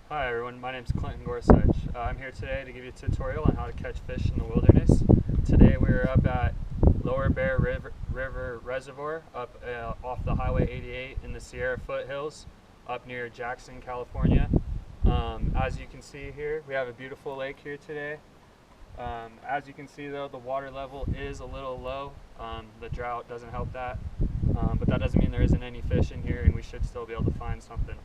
Hi everyone, my name is Clinton Gorsuch. I'm here today to give you a tutorial on how to catch fish in the wilderness. Today we're up at Lower Bear River Reservoir up off the Highway 88 in the Sierra foothills up near Jackson, California. As you can see here, we have a beautiful lake here today. As you can see though, the water level is a little low. The drought doesn't help that, but that doesn't mean there isn't any fish in here and we should still be able to find something.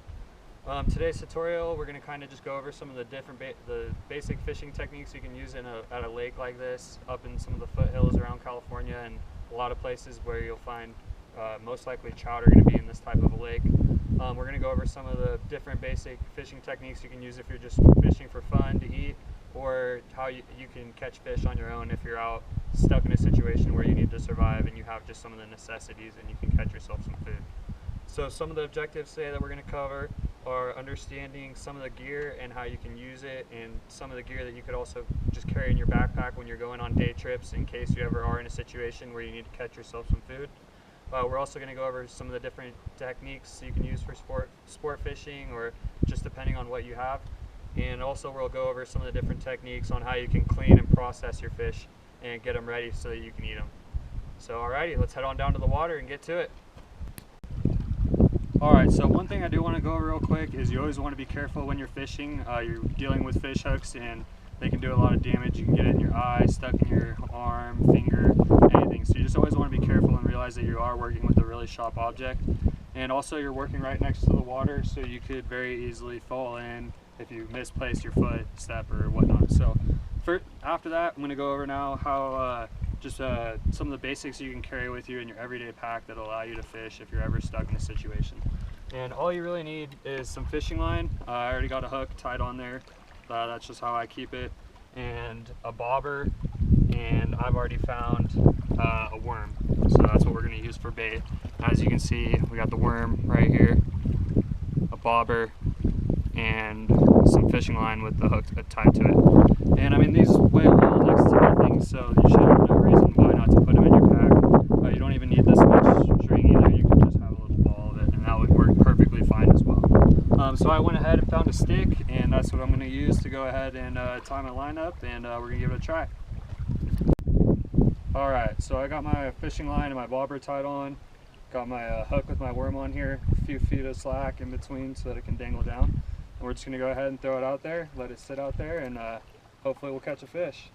Today's tutorial, we're going to kind of just go over some of the different basic fishing techniques you can use at a lake like this, up in some of the foothills around California and a lot of places where you'll find most likely trout are going to be in this type of a lake. We're going to go over some of the different basic fishing techniques you can use if you're just fishing for fun to eat, or how you can catch fish on your own if you're out stuck in a situation where you need to survive and you have just some of the necessities and you can catch yourself some food. So some of the objectives today that we're going to cover are understanding some of the gear and how you can use it, and some of the gear that you could also just carry in your backpack when you're going on day trips in case you ever are in a situation where you need to catch yourself some food. We're also going to go over some of the different techniques you can use for sport fishing, or just depending on what you have. And also we'll go over some of the different techniques on how you can clean and process your fish and get them ready so that you can eat them. So alrighty, let's head on down to the water and get to it. Alright, so one thing I do want to go over real quick is you always want to be careful when you're fishing. You're dealing with fish hooks and they can do a lot of damage. You can get it in your eye, stuck in your arm, finger, anything. So you just always want to be careful and realize that you are working with a really sharp object. And also you're working right next to the water, so you could very easily fall in if you misplace your foot, step, or whatnot. So after that, I'm going to go over now how some of the basics you can carry with you in your everyday pack that allow you to fish if you're ever stuck in a situation. And all you really need is some fishing line. I already got a hook tied on there. That's just how I keep it. And a bobber, and I've already found a worm. So that's what we're going to use for bait. As you can see, we got the worm right here, a bobber, and some fishing line with the hook tied to it. And I mean, these weigh a little next to nothing, so you should have no reason why not to put them in your pack. You don't even need this much string either. You can just have a little ball of it, and that would work perfectly fine as well. So I went ahead and found a stick, and that's what I'm going to use to go ahead and tie my line up, and we're going to give it a try. Alright, so I got my fishing line and my bobber tied on. Got my hook with my worm on here, a few feet of slack in between so that it can dangle down. And we're just going to go ahead and throw it out there, let it sit out there, and hopefully we'll catch a fish.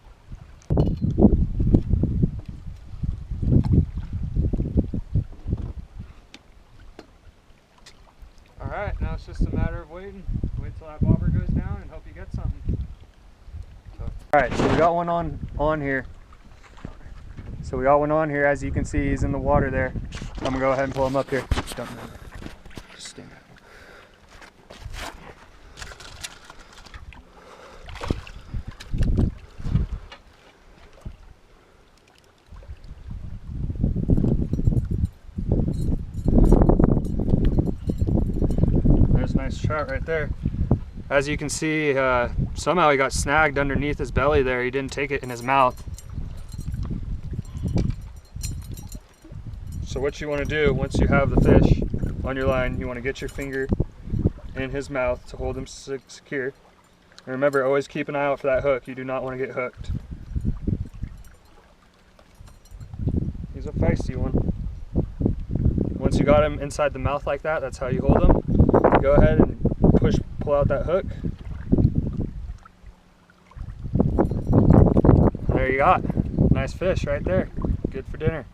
Alright, now it's just a matter of waiting. Wait till that bobber goes down and hope you get something. Alright, so we got one on here. So we got one on here. As you can see, he's in the water there. I'm going to go ahead and pull him up here. Just stand up. There's a nice trout right there. As you can see, somehow he got snagged underneath his belly there. He didn't take it in his mouth. So what you want to do once you have the fish on your line, you want to get your finger in his mouth to hold him secure. And remember, always keep an eye out for that hook. You do not want to get hooked. He's a feisty one. Once you got him inside the mouth like that, that's how you hold him. Go ahead and pull out that hook. There you got. Nice fish right there. Good for dinner.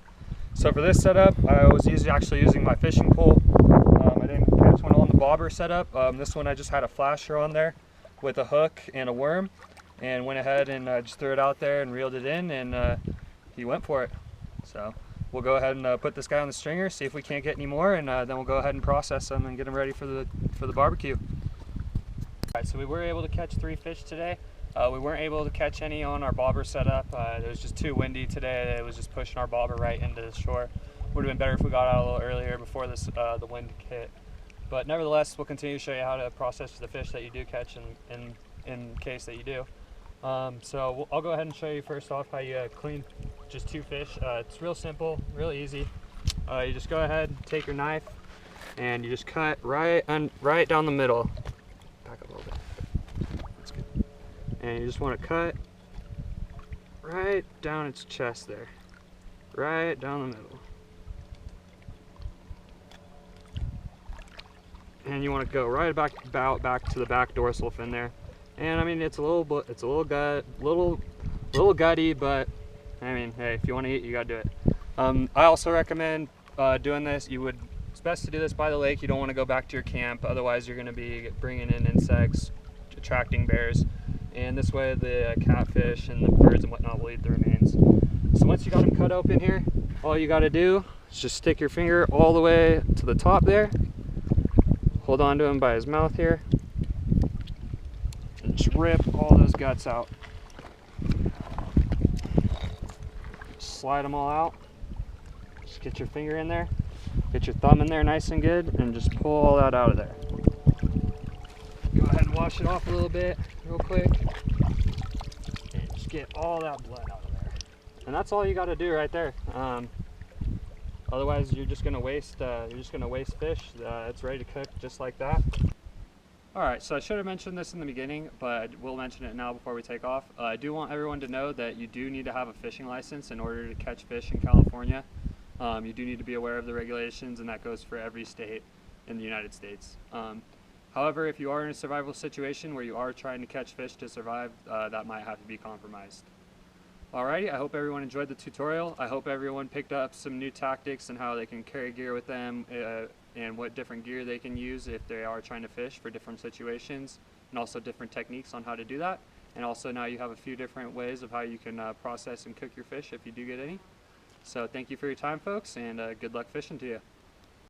So for this setup, I was actually using my fishing pole. I didn't catch one on the bobber setup. This one I just had a flasher on there with a hook and a worm, and went ahead and just threw it out there and reeled it in, and he went for it. So we'll go ahead and put this guy on the stringer, see if we can't get any more, and then we'll go ahead and process them and get them ready for the barbecue. Alright, so we were able to catch 3 fish today. We weren't able to catch any on our bobber setup. It was just too windy today. It was just pushing our bobber right into the shore. Would have been better if we got out a little earlier before the wind hit. But nevertheless, we'll continue to show you how to process the fish that you do catch in case that you do. So I'll go ahead and show you first off how you clean just 2 fish. It's real simple, real easy. You just go ahead, take your knife, and you just cut right down the middle. Back up a little bit. and you just want to cut right down its chest there, right down the middle. And you want to go right back to the back dorsal fin there. And I mean, it's a little gutty, but I mean, hey, if you want to eat, you gotta do it. I also recommend doing this. It's best to do this by the lake. You don't want to go back to your camp, otherwise you're going to be bringing in insects, attracting bears, and this way the catfish and the birds and whatnot will eat the remains. So once you got them cut open here, all you got to do is just stick your finger all the way to the top there, hold on to him by his mouth here, and just rip all those guts out. Slide them all out. Just get your finger in there, get your thumb in there nice and good, and just pull all that out of there. Go ahead and wash it off a little bit real quick, and just get all that blood out of there. And that's all you got to do right there. Otherwise you're just going to waste fish. It's ready to cook just like that. Alright, so I should have mentioned this in the beginning, but we'll mention it now before we take off. I do want everyone to know that you do need to have a fishing license in order to catch fish in California. You do need to be aware of the regulations, and that goes for every state in the United States. However, if you are in a survival situation where you are trying to catch fish to survive, that might have to be compromised. Alrighty, I hope everyone enjoyed the tutorial. I hope everyone picked up some new tactics and how they can carry gear with them, and what different gear they can use if they are trying to fish for different situations, and also different techniques on how to do that. And also now you have a few different ways of how you can process and cook your fish if you do get any. So thank you for your time, folks, and good luck fishing to you.